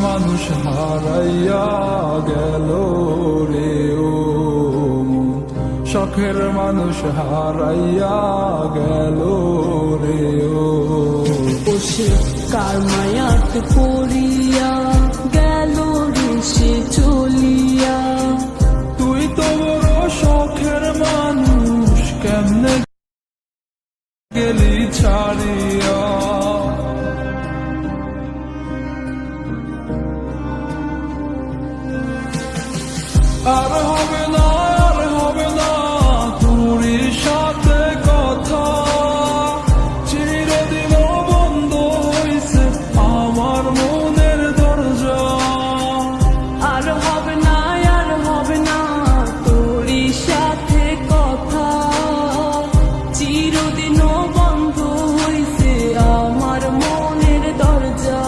মানুষ হারাইয়া গেল রে ও মন, শখের মানুষ হারাইয়া গেল রে ও। সে কার মায়াত পড়িয়া গেল রে সে চলিয়া। তুই তো বড় শখের মানুষ, কেমনে গেলি ছাড়িয়া। আর হবে না, আর হবে না তোর সাথে কথা, চিরদিন বন্ধ হইছে আমার মনের দরজা। আর হবে না, আর হবে না তোরই সাথে কথা, চিরদিনও বন্ধ হইছে আমার মনের দরজা।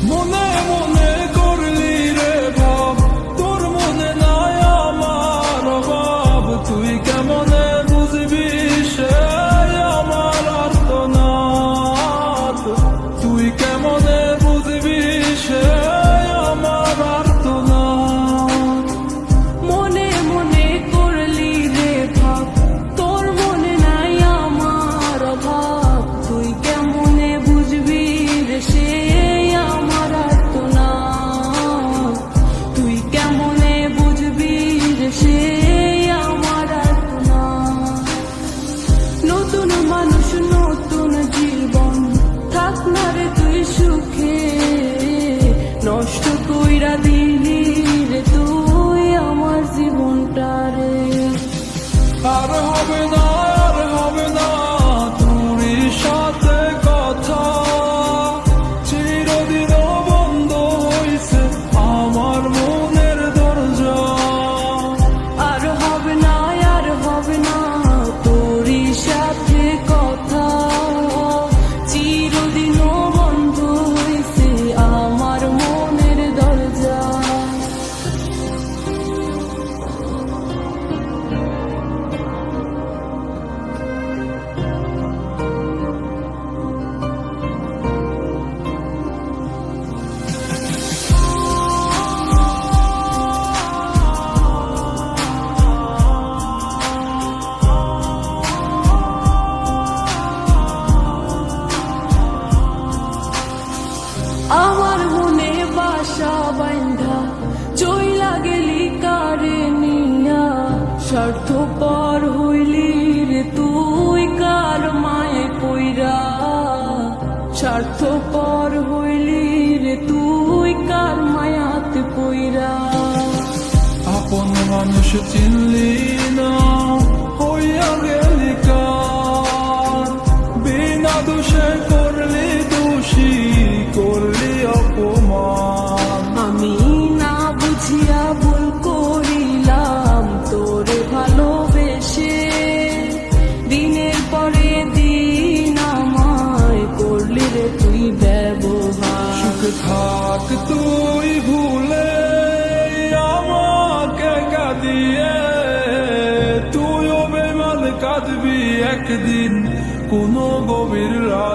মনে মনে করলি রে ভাব, তোর মনে নাই আমার অভাব। তুই কেমনে বুঝবি সে আমার আর্তনাদ, তুই কেমনে বুঝবি সে আমার আর্তনাদ। মনে মনে করলি রে ভাব, তোর মনে নাই আমার অভাব। তুই কেমনে বুঝবি রে সে আমার আর্তনাদ, তুই কেমনে বুঝবি রে সে আমার আর্তনাদ। নতুন মানুষ নতুন জীবন, থাক না রে তুই সুখে, নষ্ট কইরা দিলি রে তুই আমার জীবনটা রে। আর হবে না, আর হবে না তোর সাথে কথা, চিরদিন বন্ধ হইছে আমার মনের দরজা। আর হবে না, আর হবে না তোরই সাথে কথা, চিরদিনও বন্ধ হইছে আমার মনের দরজা। আমার মনে বাসা বাইন্ধা চইলা গেলি কারে নিয়া, স্বার্থপর হইলি রে তুই কার মায়ে পইরা। স্বার্থপর হইলি রে তুই কার মায়াতে পইরা। আপন মানুষ চিনলি না, হইয়া গেলি কার, বিনা দোষে করলি দোষী, করলি অপমান। আমি না বুঝিয়া ভুল করিলাম তোরে ভালোবেসে, দিনের পরে দিন আমায় করলি রে তুই ব্যবহার। সুখে থাক তুই ভুলে আমাকে কাঁদিয়ে, তুইও বেমান কাঁদবি একদিন কোনো গভীর রাত।